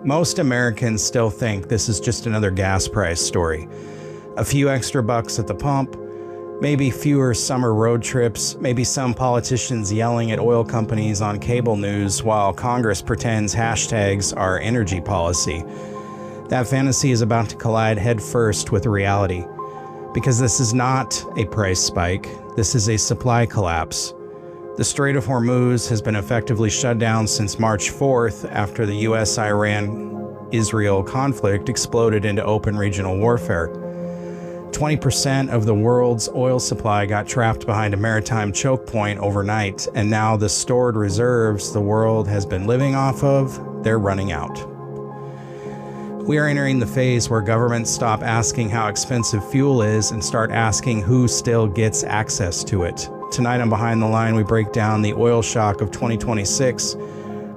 Most Americans still think this is just another gas price story. A few extra bucks at the pump, maybe fewer summer road trips, maybe some politicians yelling at oil companies on cable news while Congress pretends hashtags are energy policy. That fantasy is about to collide headfirst with reality. Because this is not a price spike, this is a supply collapse. The Strait of Hormuz has been effectively shut down since March 4th after the US-Iran-Israel conflict exploded into open regional warfare. 20% of the world's oil supply got trapped behind a maritime choke point overnight, and now the stored reserves the world has been living off of, they're running out. We are entering the phase where governments stop asking how expensive fuel is and start asking who still gets access to it. Tonight on Behind the Line, we break down the oil shock of 2026,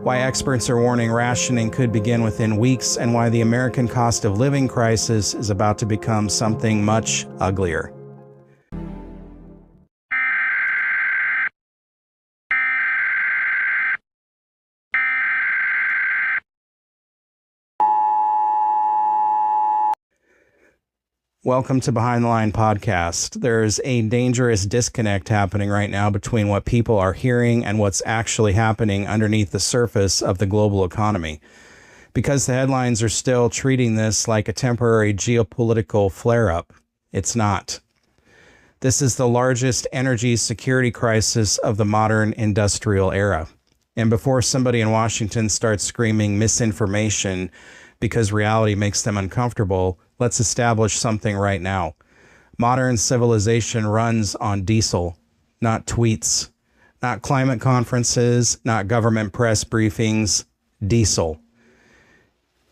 why experts are warning rationing could begin within weeks, and why the American cost of living crisis is about to become something much uglier. Welcome to Behind the Line podcast. There's a dangerous disconnect happening right now between what people are hearing and what's actually happening underneath the surface of the global economy. Because the headlines are still treating this like a temporary geopolitical flare-up, it's not. This is the largest energy security crisis of the modern industrial era. And before somebody in Washington starts screaming misinformation because reality makes them uncomfortable, let's establish something right now. Modern civilization runs on diesel, not tweets, not climate conferences, not government press briefings, diesel.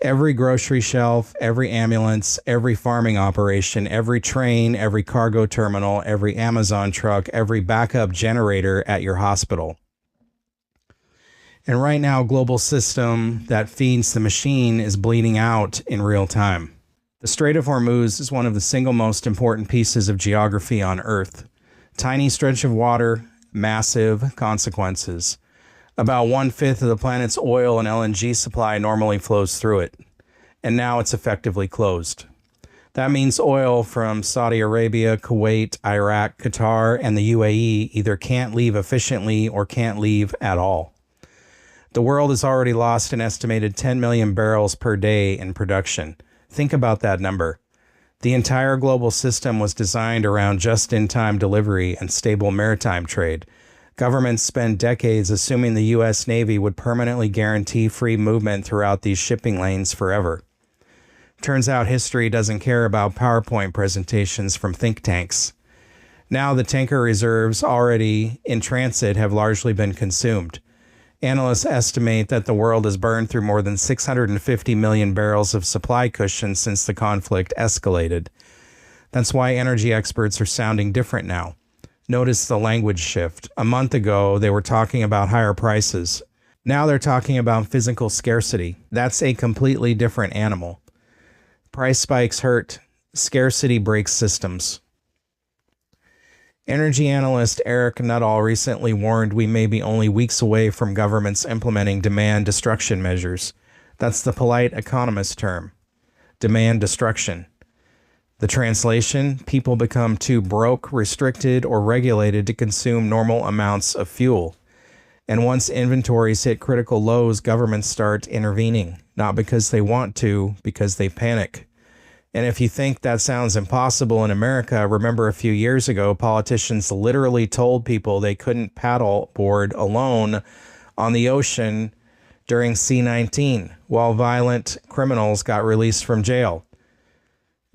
Every grocery shelf, every ambulance, every farming operation, every train, every cargo terminal, every Amazon truck, every backup generator at your hospital. And right now, global system that feeds the machine is bleeding out in real time. The Strait of Hormuz is one of the single most important pieces of geography on Earth. Tiny stretch of water, massive consequences. About 1/5 of the planet's oil and LNG supply normally flows through it, and now it's effectively closed. That means oil from Saudi Arabia, Kuwait, Iraq, Qatar, and the UAE either can't leave efficiently or can't leave at all. The world has already lost an estimated 10 million barrels per day in production. Think about that number. The entire global system was designed around just-in-time delivery and stable maritime trade. Governments spend decades assuming the U.S. Navy would permanently guarantee free movement throughout these shipping lanes forever. Turns out history doesn't care about PowerPoint presentations from think tanks. Now the tanker reserves already in transit have largely been consumed. Analysts estimate that the world has burned through more than 650 million barrels of supply cushion since the conflict escalated. That's why energy experts are sounding different now. Notice the language shift. A month ago, they were talking about higher prices. Now they're talking about physical scarcity. That's a completely different animal. Price spikes hurt. Scarcity breaks systems. Energy analyst Eric Nuttall recently warned we may be only weeks away from governments implementing demand destruction measures. That's the polite economist term. Demand destruction. The translation: people become too broke, restricted, or regulated to consume normal amounts of fuel. And once inventories hit critical lows, governments start intervening, not because they want to, because they panic. And if you think that sounds impossible in America, remember a few years ago, politicians literally told people they couldn't paddle board alone on the ocean during C-19, while violent criminals got released from jail.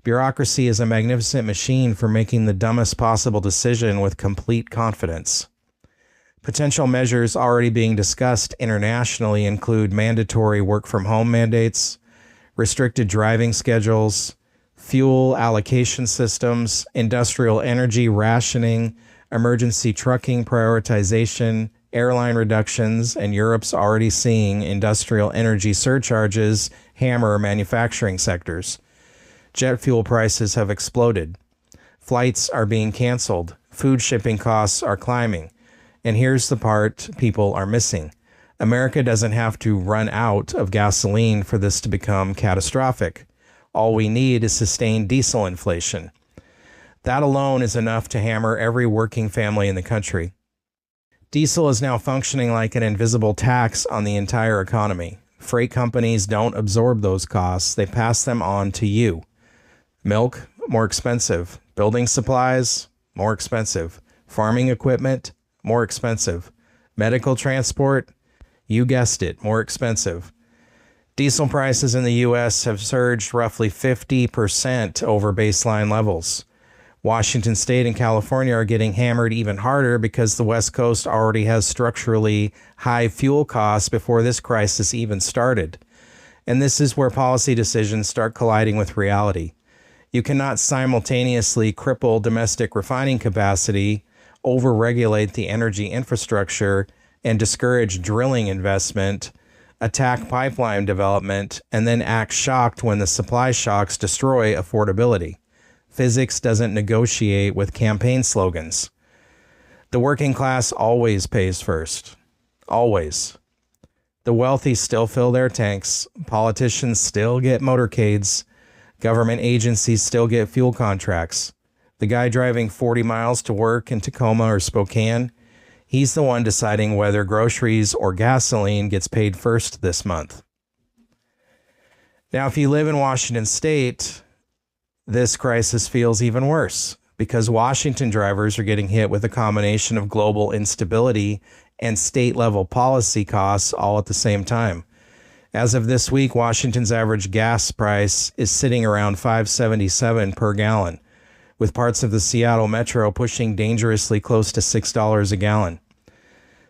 Bureaucracy is a magnificent machine for making the dumbest possible decision with complete confidence. Potential measures already being discussed internationally include mandatory work-from-home mandates, restricted driving schedules, fuel allocation systems, industrial energy rationing, emergency trucking prioritization, airline reductions, and Europe's already seeing industrial energy surcharges hammer manufacturing sectors. Jet fuel prices have exploded. Flights are being canceled. Food shipping costs are climbing. And here's the part people are missing. America doesn't have to run out of gasoline for this to become catastrophic. All we need is sustained diesel inflation. That alone is enough to hammer every working family in the country. Diesel is now functioning like an invisible tax on the entire economy. Freight companies don't absorb those costs, they pass them on to you. Milk, more expensive. Building supplies, more expensive. Farming equipment, more expensive. Medical transport, you guessed it, more expensive. Diesel prices in the U.S. have surged roughly 50% over baseline levels. Washington State and California are getting hammered even harder because the West Coast already has structurally high fuel costs before this crisis even started. And this is where policy decisions start colliding with reality. You cannot simultaneously cripple domestic refining capacity, overregulate the energy infrastructure, and discourage drilling investment, attack pipeline development, and then act shocked when the supply shocks destroy affordability. Physics doesn't negotiate with campaign slogans. The working class always pays first. Always. The wealthy still fill their tanks. Politicians still get motorcades. Government agencies still get fuel contracts. The guy driving 40 miles to work in Tacoma or Spokane, he's the one deciding whether groceries or gasoline gets paid first this month. Now, if you live in Washington State, this crisis feels even worse because Washington drivers are getting hit with a combination of global instability and state-level policy costs all at the same time. As of this week, Washington's average gas price is sitting around $5.77 per gallon, with parts of the Seattle metro pushing dangerously close to $6 a gallon.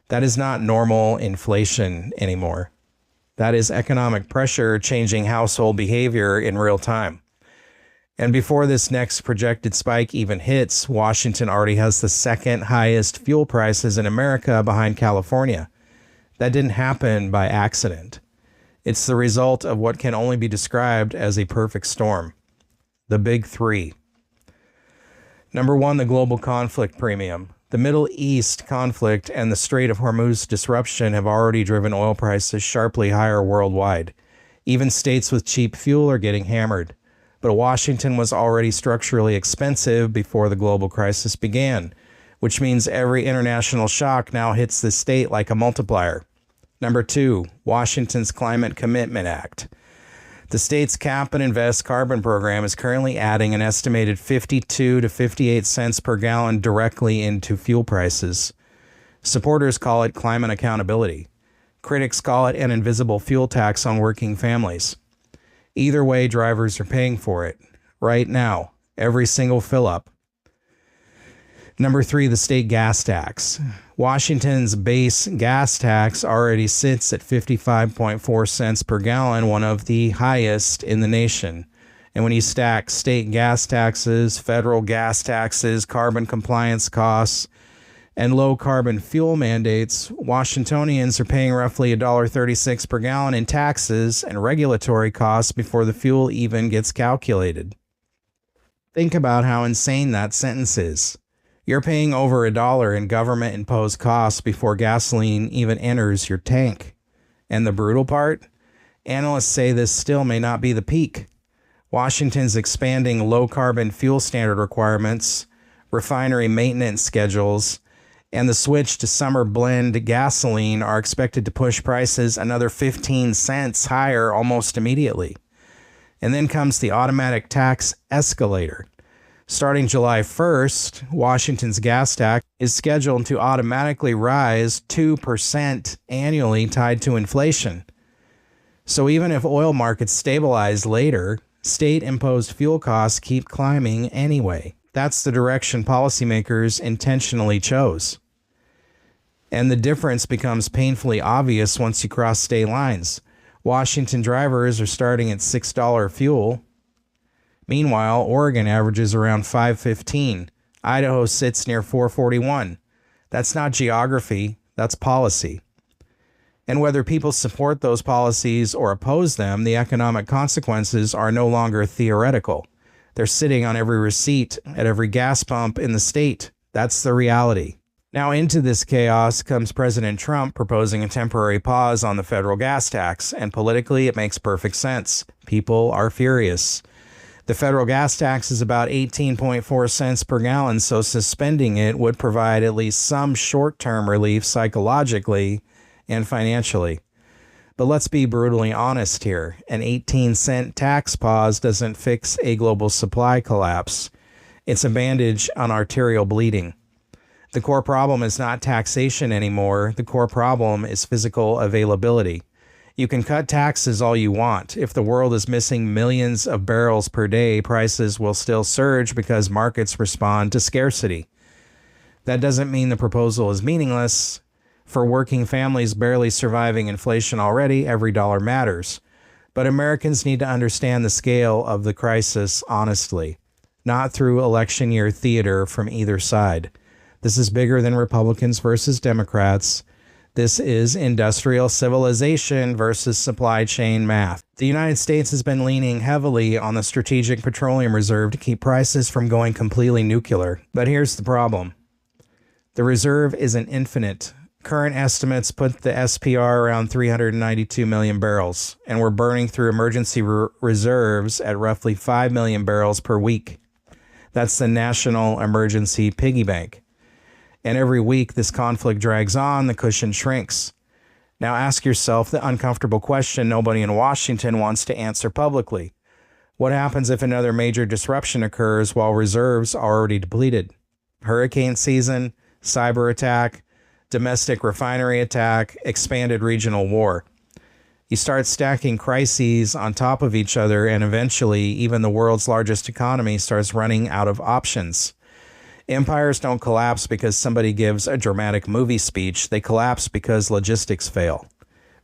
That is not normal inflation anymore. That is economic pressure changing household behavior in real time. And before this next projected spike even hits, Washington already has the second highest fuel prices in America behind California. That didn't happen by accident. It's the result of what can only be described as a perfect storm. The big three. Number one, the global conflict premium. The Middle East conflict and the Strait of Hormuz disruption have already driven oil prices sharply higher worldwide. Even states with cheap fuel are getting hammered. But Washington was already structurally expensive before the global crisis began, which means every international shock now hits the state like a multiplier. Number two, Washington's Climate Commitment Act. The state's Cap and Invest carbon program is currently adding an estimated 52 to 58 cents per gallon directly into fuel prices. Supporters call it climate accountability. Critics call it an invisible fuel tax on working families. Either way, drivers are paying for it. Right now, every single fill-up. Number three, the state gas tax. Washington's base gas tax already sits at 55.4 cents per gallon, one of the highest in the nation. And when you stack state gas taxes, federal gas taxes, carbon compliance costs, and low carbon fuel mandates, Washingtonians are paying roughly $1.36 per gallon in taxes and regulatory costs before the fuel even gets calculated. Think about how insane that sentence is. You're paying over $1 in government-imposed costs before gasoline even enters your tank. And the brutal part? Analysts say this still may not be the peak. Washington's expanding low-carbon fuel standard requirements, refinery maintenance schedules, and the switch to summer blend gasoline are expected to push prices another 15 cents higher almost immediately. And then comes the automatic tax escalator. Starting July 1st, Washington's gas tax is scheduled to automatically rise 2% annually tied to inflation. So even if oil markets stabilize later, state-imposed fuel costs keep climbing anyway. That's the direction policymakers intentionally chose. And the difference becomes painfully obvious once you cross state lines. Washington drivers are starting at $6 fuel. Meanwhile, Oregon averages around $5.15. Idaho sits near $4.41. That's not geography, that's policy. And whether people support those policies or oppose them, the economic consequences are no longer theoretical. They're sitting on every receipt at every gas pump in the state. That's the reality. Now, into this chaos comes President Trump proposing a temporary pause on the federal gas tax, and politically it makes perfect sense. People are furious. The federal gas tax is about 18.4 cents per gallon, so suspending it would provide at least some short-term relief psychologically and financially. But let's be brutally honest here. An 18-cent tax pause doesn't fix a global supply collapse. It's a bandage on arterial bleeding. The core problem is not taxation anymore. The core problem is physical availability. You can cut taxes all you want. If the world is missing millions of barrels per day, prices will still surge because markets respond to scarcity. That doesn't mean the proposal is meaningless. For working families barely surviving inflation already, every dollar matters. But Americans need to understand the scale of the crisis honestly, not through election year theater from either side. This is bigger than Republicans versus Democrats. This is industrial civilization versus supply chain math. The United States has been leaning heavily on the Strategic Petroleum Reserve to keep prices from going completely nuclear. But here's the problem. The reserve isn't infinite. Current estimates put the SPR around 392 million barrels, and we're burning through emergency reserves at roughly 5 million barrels per week. That's the National Emergency Piggy Bank. And every week this conflict drags on, the cushion shrinks. Now ask yourself the uncomfortable question nobody in Washington wants to answer publicly. What happens if another major disruption occurs while reserves are already depleted? Hurricane season, cyber attack, domestic refinery attack, expanded regional war. You start stacking crises on top of each other, and eventually even the world's largest economy starts running out of options. Empires don't collapse because somebody gives a dramatic movie speech. They collapse because logistics fail.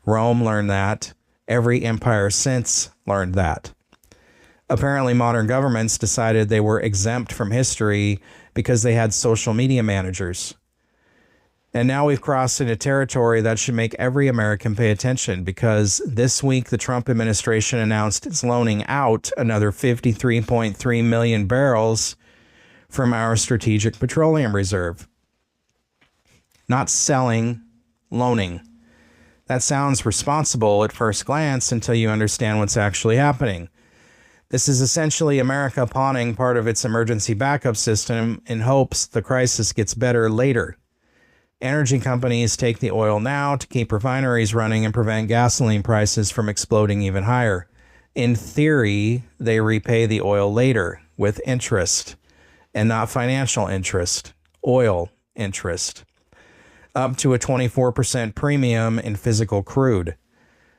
Rome learned that. Every empire since learned that. Apparently, modern governments decided they were exempt from history because they had social media managers. And now we've crossed into territory that should make every American pay attention, because this week the Trump administration announced it's loaning out another 53.3 million barrels from our Strategic Petroleum Reserve. Not selling, loaning. That sounds responsible at first glance until you understand what's actually happening. This is essentially America pawning part of its emergency backup system in hopes the crisis gets better later. Energy companies take the oil now to keep refineries running and prevent gasoline prices from exploding even higher. In theory, they repay the oil later with interest. And not financial interest, oil interest, up to a 24% premium in physical crude,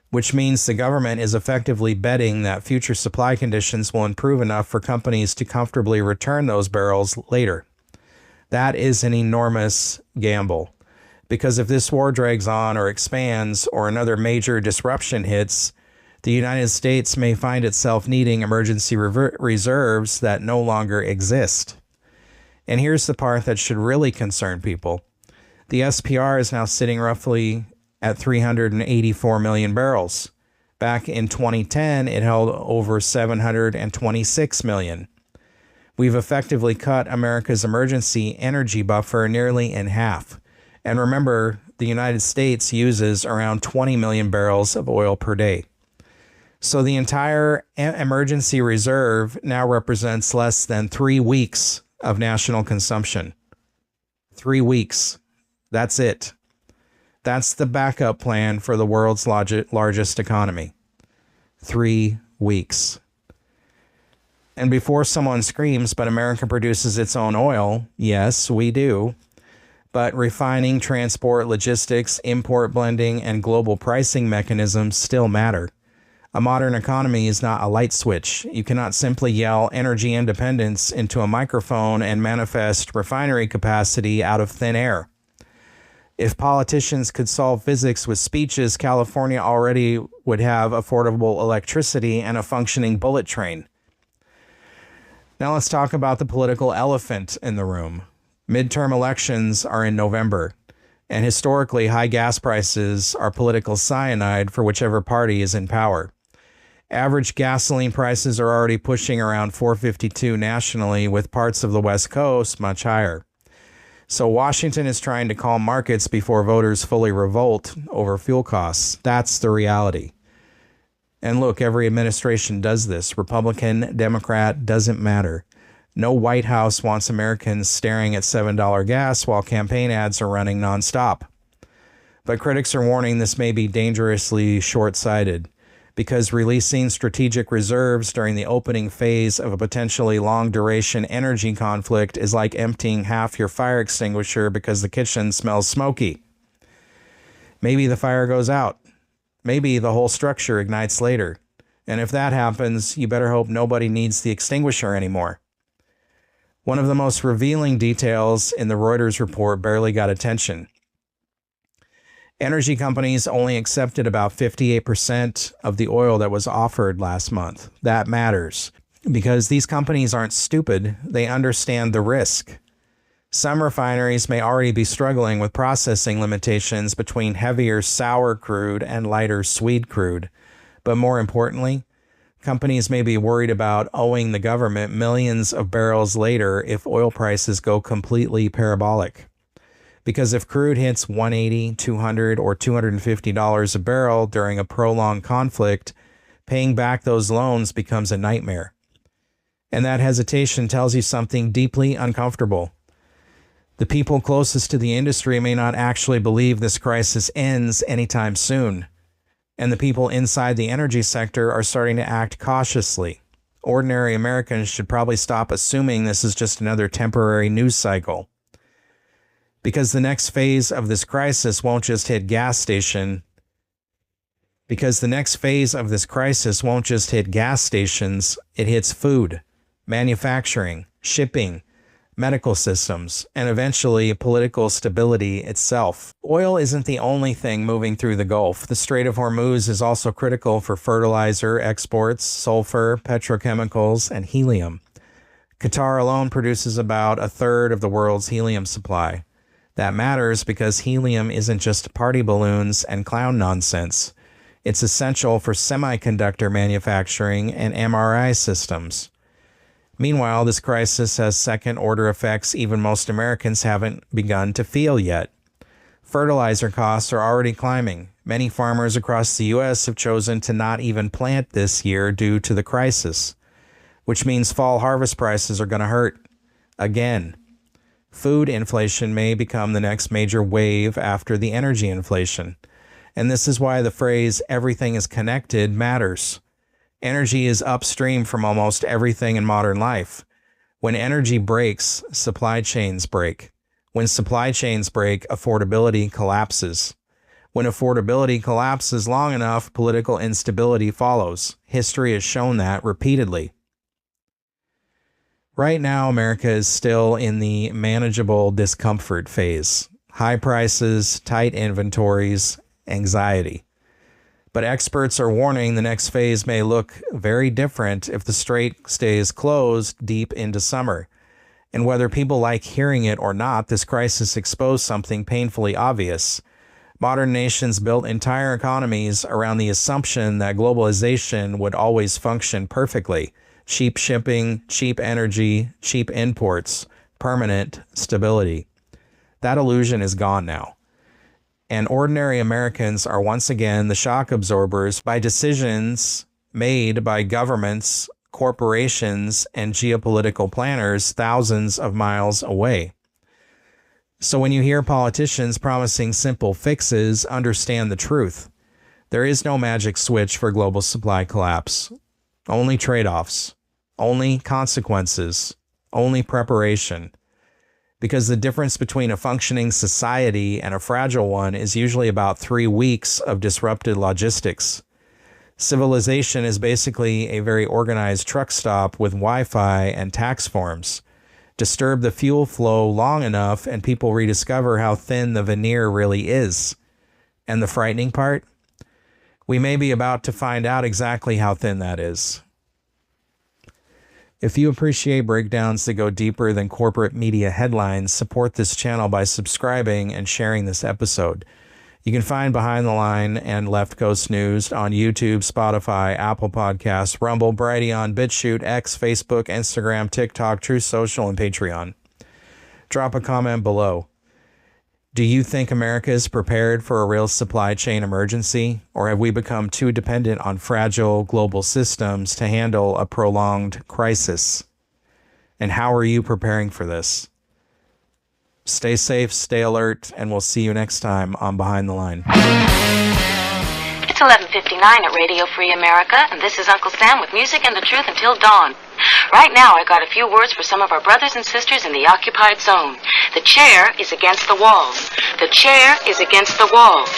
which means the government is effectively betting that future supply conditions will improve enough for companies to comfortably return those barrels later. That is an enormous gamble, because if this war drags on or expands or another major disruption hits, the United States may find itself needing emergency reserves that no longer exist. And here's the part that should really concern people. The SPR is now sitting roughly at 384 million barrels. Back in 2010, it held over 726 million. We've effectively cut America's emergency energy buffer nearly in half. And remember, the United States uses around 20 million barrels of oil per day. So the entire emergency reserve now represents less than 3 weeks of national consumption. 3 weeks. That's it. That's the backup plan for the world's largest economy. 3 weeks. And before someone screams, but America produces its own oil, yes, we do. But refining, transport, logistics, import blending, and global pricing mechanisms still matter. A modern economy is not a light switch. You cannot simply yell energy independence into a microphone and manifest refinery capacity out of thin air. If politicians could solve physics with speeches, California already would have affordable electricity and a functioning bullet train. Now let's talk about the political elephant in the room. Midterm elections are in November, and historically high gas prices are political cyanide for whichever party is in power. Average gasoline prices are already pushing around $4.52 nationally, with parts of the West Coast much higher. So Washington is trying to calm markets before voters fully revolt over fuel costs. That's the reality. And look, every administration does this. Republican, Democrat, doesn't matter. No White House wants Americans staring at $7 gas while campaign ads are running nonstop. But critics are warning this may be dangerously short-sighted, because releasing strategic reserves during the opening phase of a potentially long-duration energy conflict is like emptying half your fire extinguisher because the kitchen smells smoky. Maybe the fire goes out. Maybe the whole structure ignites later. And if that happens, you better hope nobody needs the extinguisher anymore. One of the most revealing details in the Reuters report barely got attention. Energy companies only accepted about 58% of the oil that was offered last month. That matters because these companies aren't stupid. They understand the risk. Some refineries may already be struggling with processing limitations between heavier sour crude and lighter sweet crude. But more importantly, companies may be worried about owing the government millions of barrels later if oil prices go completely parabolic. Because if crude hits $180, $200, or $250 a barrel during a prolonged conflict, paying back those loans becomes a nightmare. And that hesitation tells you something deeply uncomfortable. The people closest to the industry may not actually believe this crisis ends anytime soon. And the people inside the energy sector are starting to act cautiously. Ordinary Americans should probably stop assuming this is just another temporary news cycle. Because the next phase of this crisis won't just hit gas stations, it hits food, manufacturing, shipping, medical systems, and eventually political stability itself. Oil isn't the only thing moving through the Gulf. The Strait of Hormuz is also critical for fertilizer exports, sulfur, petrochemicals, and helium. Qatar alone produces about a third of the world's helium supply. That matters because helium isn't just party balloons and clown nonsense. It's essential for semiconductor manufacturing and MRI systems. Meanwhile, this crisis has second-order effects even most Americans haven't begun to feel yet. Fertilizer costs are already climbing. Many farmers across the U.S. have chosen to not even plant this year due to the crisis, which means fall harvest prices are going to hurt again. Food inflation may become the next major wave after the energy inflation. And this is why the phrase, everything is connected, matters. Energy is upstream from almost everything in modern life. When energy breaks, supply chains break. When supply chains break, affordability collapses. When affordability collapses long enough, political instability follows. History has shown that repeatedly. Right now, America is still in the manageable discomfort phase. High prices, tight inventories, anxiety. But experts are warning the next phase may look very different if the strait stays closed deep into summer. And whether people like hearing it or not, this crisis exposed something painfully obvious. Modern nations built entire economies around the assumption that globalization would always function perfectly. Cheap shipping, cheap energy, cheap imports, permanent stability. That illusion is gone now. And ordinary Americans are once again the shock absorbers by decisions made by governments, corporations, and geopolitical planners thousands of miles away. So when you hear politicians promising simple fixes, understand the truth. There is no magic switch for global supply collapse. Only trade-offs, only consequences, only preparation. Because the difference between a functioning society and a fragile one is usually about 3 weeks of disrupted logistics. Civilization is basically a very organized truck stop with Wi-Fi and tax forms. Disturb the fuel flow long enough and people rediscover how thin the veneer really is. And the frightening part? We may be about to find out exactly how thin that is. If you appreciate breakdowns that go deeper than corporate media headlines, support this channel by subscribing and sharing this episode. You can find Behind the Line and Left Coast News on YouTube, Spotify, Apple Podcasts, Rumble, Brighteon, BitChute, X, Facebook, Instagram, TikTok, Truth Social, and Patreon. Drop a comment below. Do you think America is prepared for a real supply chain emergency, or have we become too dependent on fragile global systems to handle a prolonged crisis? And how are you preparing for this? Stay safe, stay alert, and we'll see you next time on Behind the Line. It's 11:59 at Radio Free America, and this is Uncle Sam with music and the truth until dawn. Right now, I got a few words for some of our brothers and sisters in the occupied zone. The chair is against the wall. The chair is against the wall.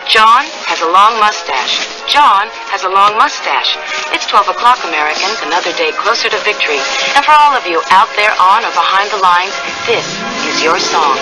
John has a long mustache. John has a long mustache. It's 12 o'clock, Americans, another day closer to victory. And for all of you out there on or behind the lines, this is your song.